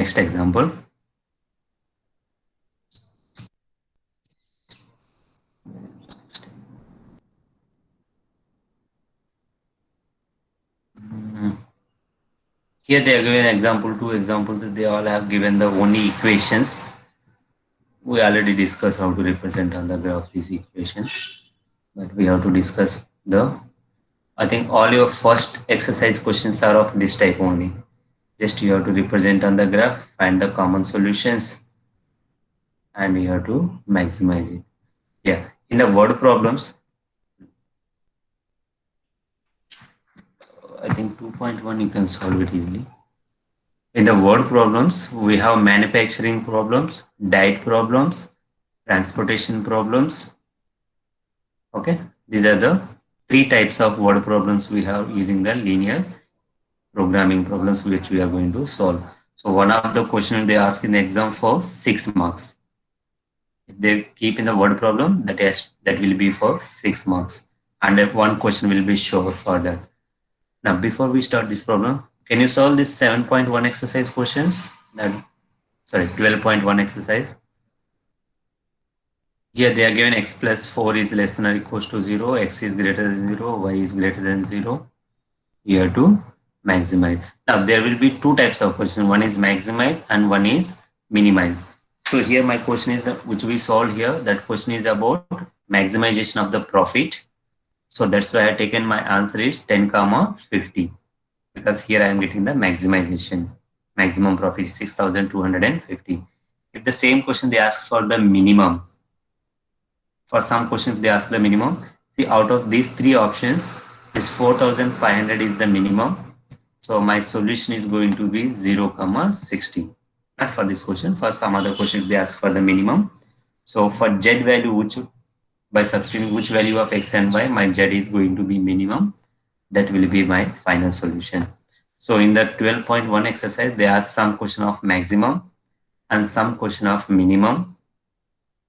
Next example. Mm, Here they are given example, two examples. They all have given the only equations. We already discussed how to represent on the graph these equations, but we have to discuss I think all your first exercise questions are of this type only. Just you have to represent on the graph, find the common solutions, and you have to maximize it. Yeah, in the word problems, I think 2.1 you can solve it easily. In the word problems, we have manufacturing problems, diet problems, transportation problems. Okay, these are the three types of word problems we have using the linear programming problems which we are going to solve. So one of the question they ask in the exam for 6 marks. If they keep in the word problem, that will be for 6 marks, and one question will be sure for that. Now, before we start this problem, can you solve this 7.1 exercise questions? That, sorry, 12.1 exercise. Here they are given x plus 4 is less than or equals to 0, x is greater than 0, y is greater than 0. You have to maximize. Now, there will be two types of questions. One is maximize and one is minimize. So here my question is, which we solved here, that question is about maximization of the profit. So that's why I taken my answer is 10 comma 50, because here I am getting the maximization. Maximum profit is 6,250. If the same question they ask for the minimum, for some questions they ask the minimum. See, out of these three options, this 4,500 is the minimum. So my solution is going to be 0 comma 60. Not for this question, for some other question they ask for the minimum. So for z value, which by substituting which value of x and y, my z is going to be minimum. That will be my final solution. So in the 12.1 exercise, there are some question of maximum and some question of minimum.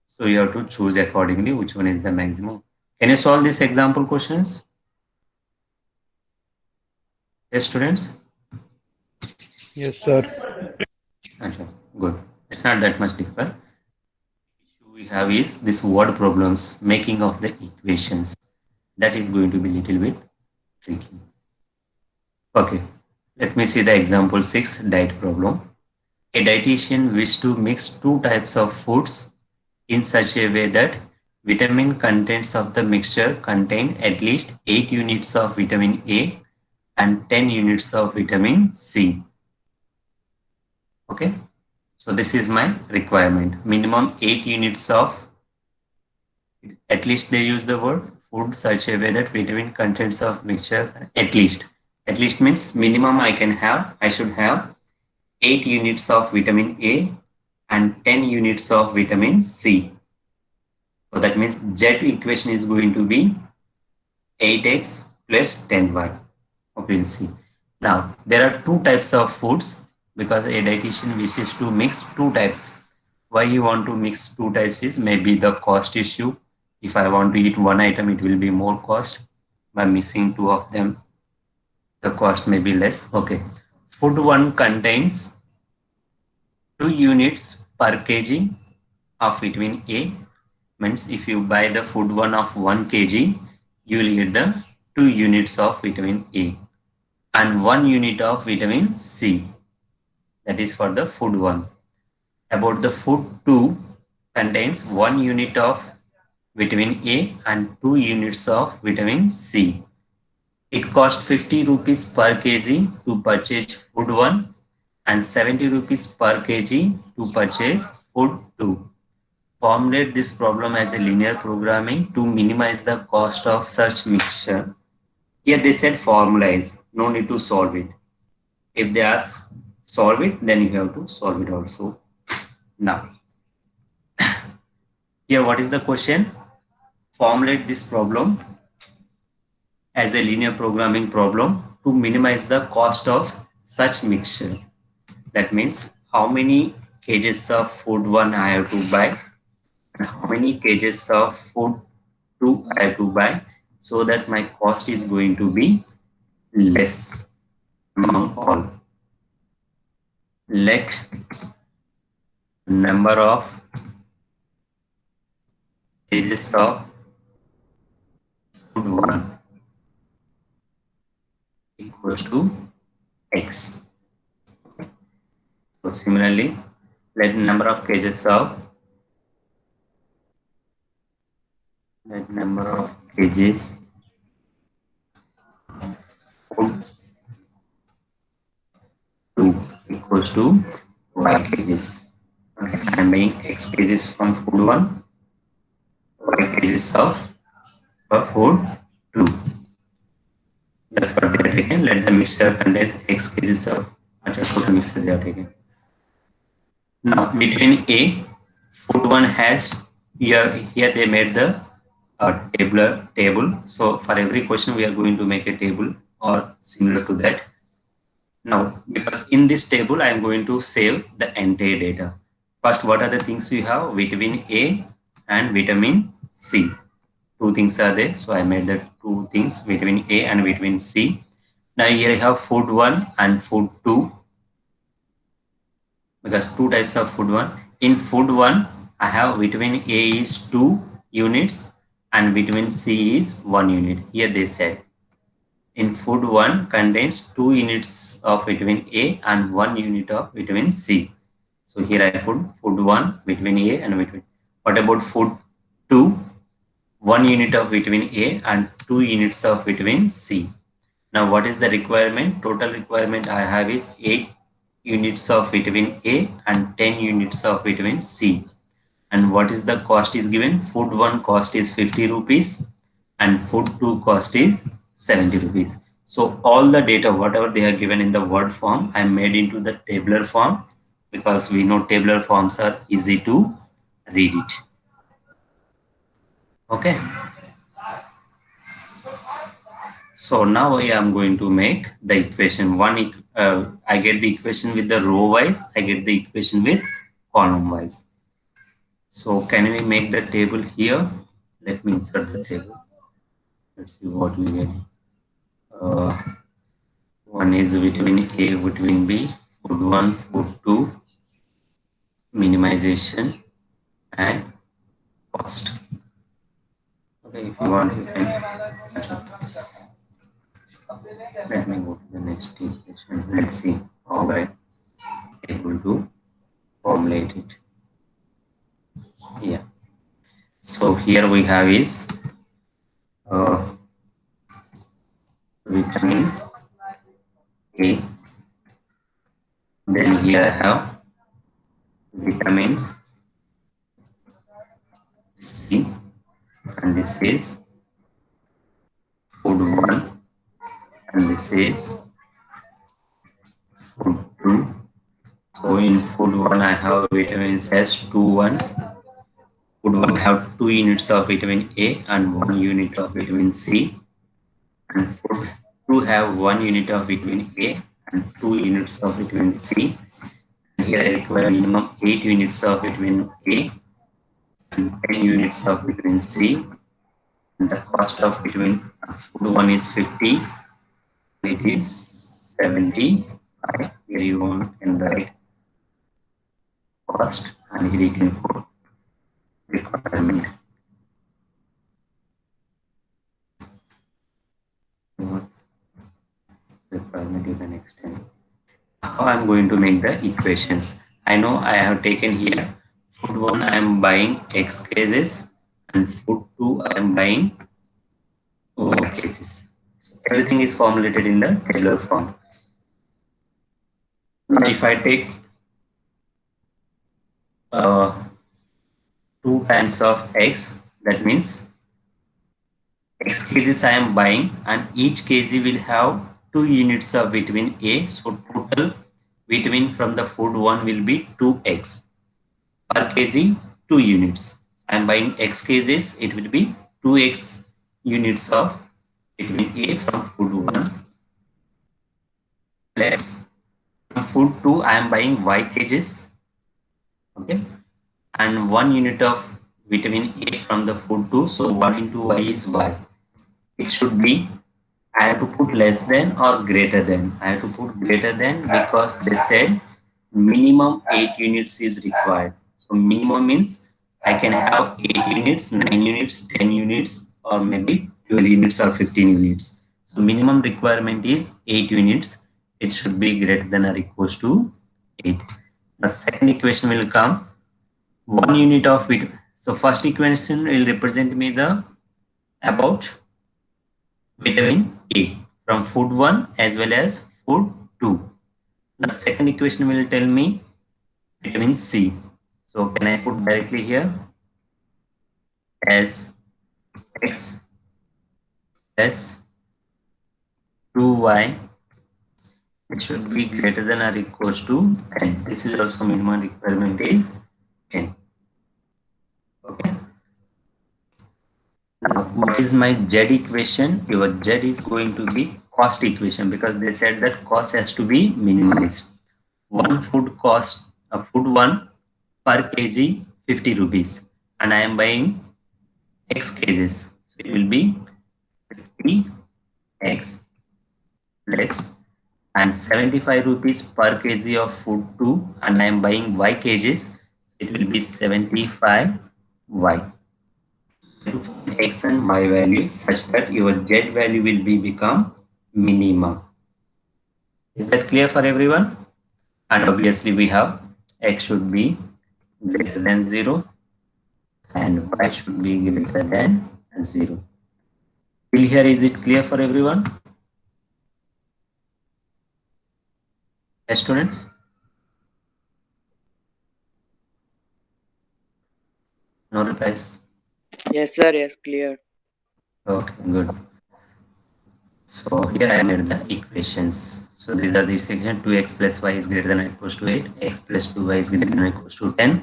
So you have to choose accordingly which one is the maximum. Can you solve these example questions? Yes, students? Yes, sir. Sure. Good. It's not that much difficult. Issue we have is this word problems, making of the equations. That is going to be little bit tricky. Okay. Let me see the example 6 diet problem. A dietitian wishes to mix two types of foods in such a way that vitamin contents of the mixture contain at least 8 units of vitamin A and 10 units of vitamin C. Okay. So this is my requirement. Minimum 8 units of, at least they use the word food such a way that vitamin contents of mixture at least. At least means minimum I should have 8 units of vitamin A and 10 units of vitamin C. So that means Z equation is going to be 8x plus 10y. Okay, we'll see. Now, there are two types of foods because a dietitian wishes to mix two types. Why you want to mix two types is maybe the cost issue. If I want to eat one item, it will be more cost. By mixing two of them, the cost may be less. Okay. Food one contains 2 units per kg of vitamin A. Means if you buy the food one of 1 kg, you will get the 2 units of vitamin A and 1 unit of vitamin C. That is for the food one. About the food 2 contains 1 unit of vitamin A and 2 units of vitamin C. It costs 50 rupees per kg to purchase food 1 and 70 rupees per kg to purchase food 2. Formulate this problem as a linear programming to minimize the cost of such mixture. Here they said formalize, no need to solve it. If they ask solve it, then you have to solve it also. Now, here what is the question? Formulate this problem as a linear programming problem to minimize the cost of such mixture. That means how many kgs of food 1 I have to buy and how many kgs of food 2 I have to buy, so that my cost is going to be less among all. let number of kgs of food 1 equals to x. So similarly, let number of kgs of food 2 equals to y kgs. Okay. I am buying x kgs from food 1, y kgs of food 2. That's what they are taken. Let the mixture contains x kgs of total mixture they are taken. Now between A, food 1 has here they made the table. So for every question we are going to make a table or similar to that. Now, because in this table, I am going to save the entire data. First, what are the things you have? Vitamin A and vitamin C. Two things are there. So I made the two things, vitamin A and vitamin C. Now here I have food 1 and food 2. Because two types of food 1. In food 1, I have vitamin A is 2 units and vitamin C is 1 unit. Here they said. In food 1 contains 2 units of vitamin A and 1 unit of vitamin C. So here I put food 1, vitamin A and vitamin. What about food 2? 1 unit of vitamin A and 2 units of vitamin C. Now what is the requirement? Total requirement I have is 8 units of vitamin A and 10 units of vitamin C. And what is the cost is given? Food 1 cost is 50 rupees and food 2 cost is 70 rupees. So all the data, whatever they are given in the word form, I made into the tabular form because we know tabular forms are easy to read it. Okay. So now I am going to make the equation one. I get the equation with the row wise. I get the equation with column wise. So can we make the table here? Let me insert the table. Let's see what we get. One is vitamin A, vitamin B, food 1, food 2, minimization and cost. Okay, if you want, you can. Let me go to the next equation. Let's see how I am able to formulate it. Yeah. So here we have is vitamin A. Then here I have vitamin C, and this is food 1, and this is food 2. So in food 1 I have vitamins S21. Food 1 have 2 units of vitamin A and 1 unit of vitamin C. And food 2 have 1 unit of vitamin A and 2 units of vitamin C. And here I require minimum 8 units of vitamin A and 10 units of vitamin C. And the cost of vitamin food 1 is 50. It is 75. Here you can write cost, and here you can put requirement. Requirement you can extend. How I am going to make the equations? I know I have taken here food 1 I am buying x kgs and food 2 I am buying y kgs. So everything is formulated in the tabular form. Now if I take 2 times of x, that means x kgs I am buying, and each kg will have 2 units of vitamin A. So total vitamin from the food 1 will be 2x. Per kg 2 units. I am buying x kgs, it will be 2x units of vitamin A from food 1. Plus from food 2 I am buying y kgs. Okay. And 1 unit of vitamin A from the food 2. So 1 into y is y. It should be, I have to put less than or greater than. I have to put greater than because they said minimum 8 units is required. So minimum means I can have 8 units, 9 units, 10 units, or maybe 12 units or 15 units. So minimum requirement is 8 units. It should be greater than or equals to 8. The second equation will come 1 unit of it. So first equation will represent me the about vitamin A from food 1 as well as food 2. The second equation will tell me vitamin C. So can I put directly here as x plus 2y, it should be greater than or equals to 10. This is also minimum requirement is 10. Okay. Now what is my Z equation? Your Z is going to be cost equation because they said that cost has to be minimized. One food cost a food one per kg 50 rupees and I am buying x kgs. So it will be 50x plus and 75 rupees per kg of food too and I am buying y kgs. It will be 75y. X and y values such that your z value will be become minimum. Is that clear for everyone? And obviously we have x should be greater than 0 and y should be greater than 0. Till here is it clear for everyone? Yes, students? No replies? Yes, sir. Yes, clear. Okay, good. So here I made the equations. So these are the equations 2x plus y is greater than or equals to 8, x plus 2y is greater than or equals to 10,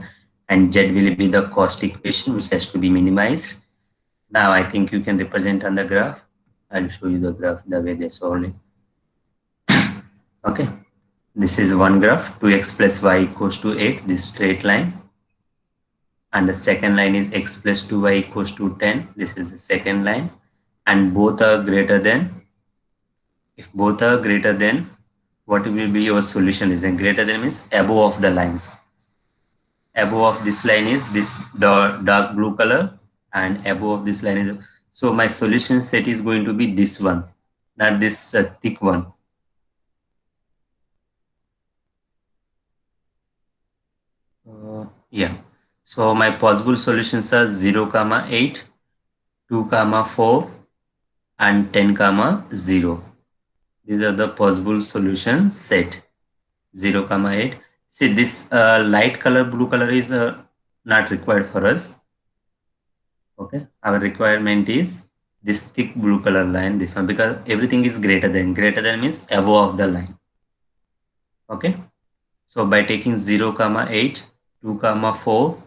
and z will be the cost equation which has to be minimized. Now I think you can represent on the graph. I'll show you the graph the way they solved it. Okay, this is one graph 2x plus y equals to 8, this straight line. And the second line is x plus 2y equals to 10. This is the second line. And both are greater than, if both are greater than, what will be your solution is? And greater than means above of the lines. Above of this line is this dark blue color and above of this line is, so my solution set is going to be this one, not this thick one. Yeah, so my possible solutions are 0, 8, 2, 4 and 10, 0. These are the possible solution set. 0, 8. See this light color blue color is not required for us. Okay, our requirement is this thick blue color line, this one, because everything is greater than means above of the line. Okay, so by taking 0, 8, 2, 4,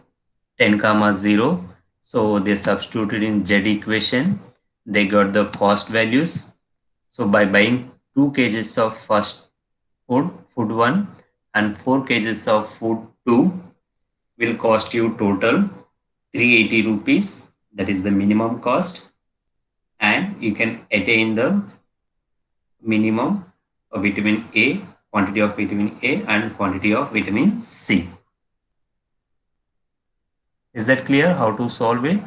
10, 0, so they substituted in z equation, they got the cost values. So by buying 2 kgs of first food 1 and 4 kgs of food 2 will cost you total 380 rupees. That is the minimum cost, and you can attain the minimum of vitamin A, quantity of vitamin A and quantity of vitamin C. Is that clear how to solve it?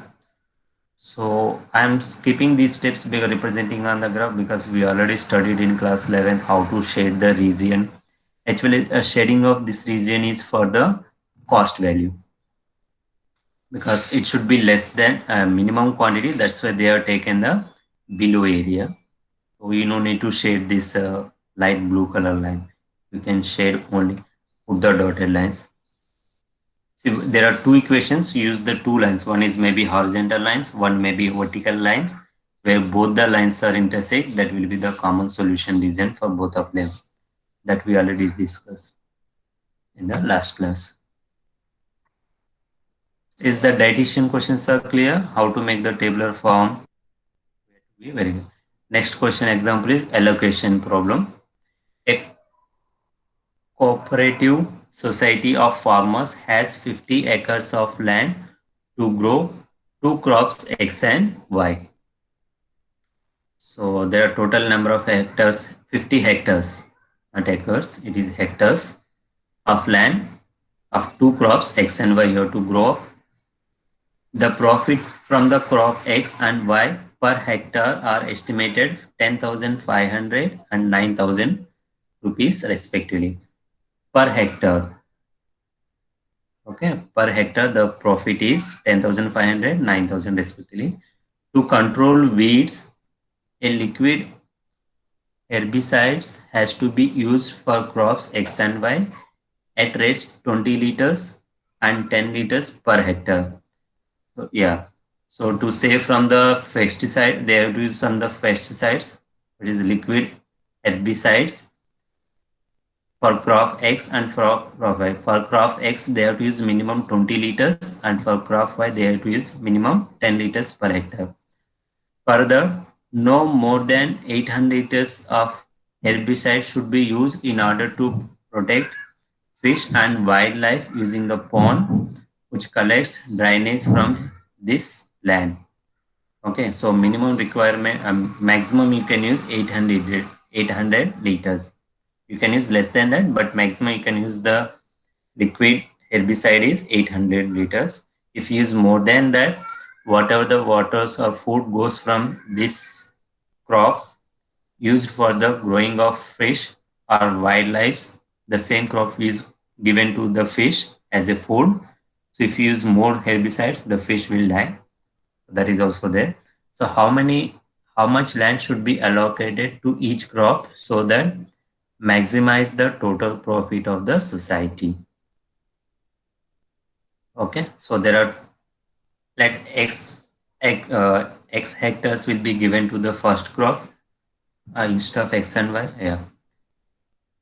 So I'm skipping these steps because representing on the graph because we already studied in class 11 how to shade the region. Actually, a shading of this region is for the cost value because it should be less than minimum quantity. That's why they are taken the below area. So you no need to shade this light blue color line. You can shade only, put the dotted lines. See, there are two equations. Use the two lines. One is maybe horizontal lines, one may be vertical lines. Where both the lines are intersect, that will be the common solution region for both of them. That we already discussed in the last class. Is the dietitian questions are clear? How to make the tabular form? Very good. Next question example is allocation problem. A cooperative society of farmers has 50 acres of land to grow two crops X and Y. So there are total number of hectares 50 hectares, not acres, it is hectares. of land of two crops X and Y you have to grow up. The profit from the crop X and Y per hectare are estimated 10,500 and 9,000 rupees respectively per hectare. Okay, per hectare the profit is 10,500, 9,000 respectively. To control weeds, a liquid herbicides has to be used for crops X and Y at rates 20 liters and 10 liters per hectare. So, yeah. So to save from the pesticide, they have to use from the pesticides, which is liquid herbicides for crop X and for crop Y. For crop X, they have to use minimum 20 liters, and for crop Y, they have to use minimum 10 liters per hectare. Further, no more than 800 liters of herbicide should be used in order to protect fish and wildlife using the pond, which collects drainage from this land. Okay, so minimum requirement, maximum you can use 800 liters. You can use less than that, but maximum you can use the liquid herbicide is 800 liters. If you use more than that, whatever the waters or food goes from this crop used for the growing of fish or wildlife, the same crop is given to the fish as a food. So if you use more herbicides, the fish will die. That is also there. So how much land should be allocated to each crop so that maximize the total profit of the society? Okay, so there are, let x hectares will be given to the first crop instead of x and y. Yeah,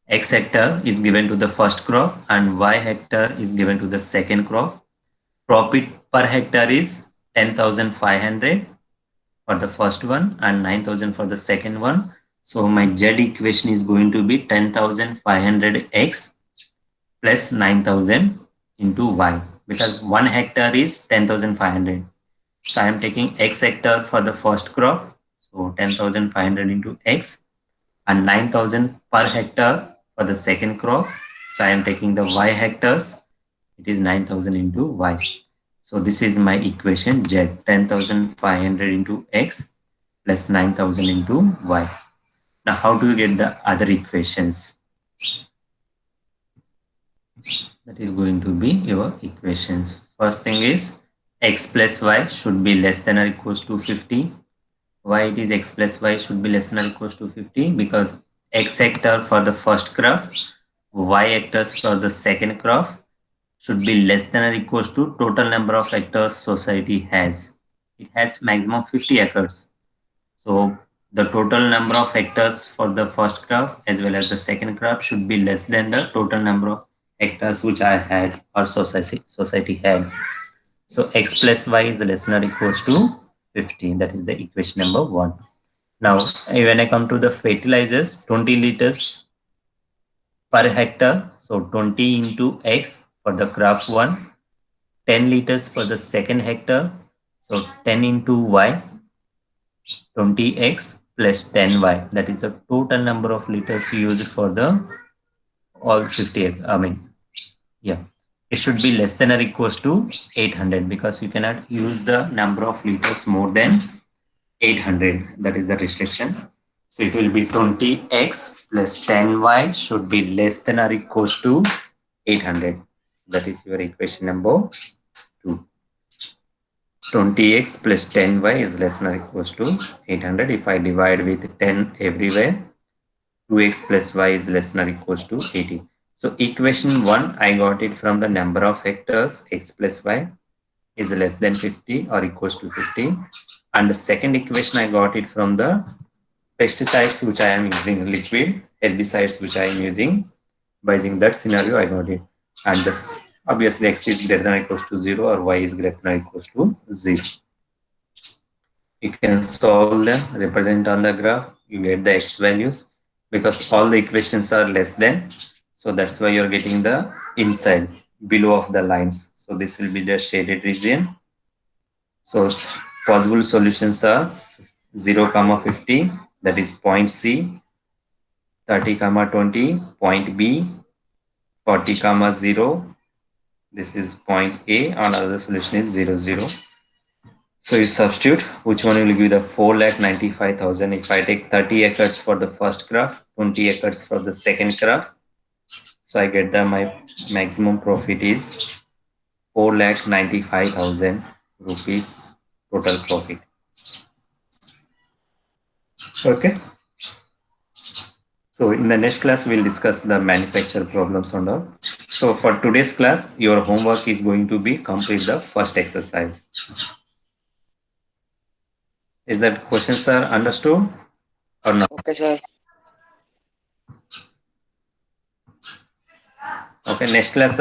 x hectare is given to the first crop and y hectare is given to the second crop. Profit per hectare is 10,500 for the first one and 9,000 for the second one. So my Z equation is going to be 10,500x plus 9,000 into y, because 1 hectare is 10,500. So I am taking x hectare for the first crop. So 10,500 into x and 9,000 per hectare for the second crop. So I am taking the y hectares. It is 9,000 into y. So this is my equation Z, 10,500 into x plus 9,000 into y. Now how do you get the other equations? That is going to be your equations. First thing is x plus y should be less than or equals to 50. Why it is x plus y should be less than or equals to 50? Because x hectare for the first crop, y hectares for the second crop should be less than or equals to total number of hectares society has. It has maximum 50 acres. So the total number of hectares for the first crop as well as the second crop should be less than the total number of hectares which I had or society had. So x plus y is less than or equals to 50. That is the equation number 1. Now when I come to the fertilizers, 20 liters per hectare. So 20 into x for the crop 1, 10 liters for the second hectare. So 10 into y, 20x plus 10y. That is the total number of liters used for the all 50. I mean, yeah, it should be less than or equals to 800 because you cannot use the number of liters more than 800. That is the restriction. So it will be 20x plus 10y should be less than or equals to 800. That is your equation number 2. 20x plus 10y is less than or equals to 800. If I divide with 10 everywhere, 2x plus y is less than or equals to 80. So equation 1, I got it from the number of hectares, x plus y is less than 50 or equals to 50. And the second equation, I got it from the pesticides which I am using, liquid herbicides which I am using. By using that scenario, I got it. And this obviously x is greater than or equals to 0 or y is greater than or equals to 0. You can solve them, represent on the graph, you get the x values because all the equations are less than. So that's why you're getting the inside below of the lines. So this will be the shaded region. So possible solutions are 0, 50, that is point C, 30, 20, point B, 40 comma 0. This is point A, and other solution is 0, 0. So you substitute, which one will give the 4,95,000? If I take 30 acres for the first graph, 20 acres for the second graph, so I get my maximum profit is 4,95,000 rupees total profit. Okay. So in the next class, we'll discuss the manufacture problems and all. So for today's class, your homework is going to be complete the first exercise. Is that questions are understood or not? Okay, sir. Okay, next class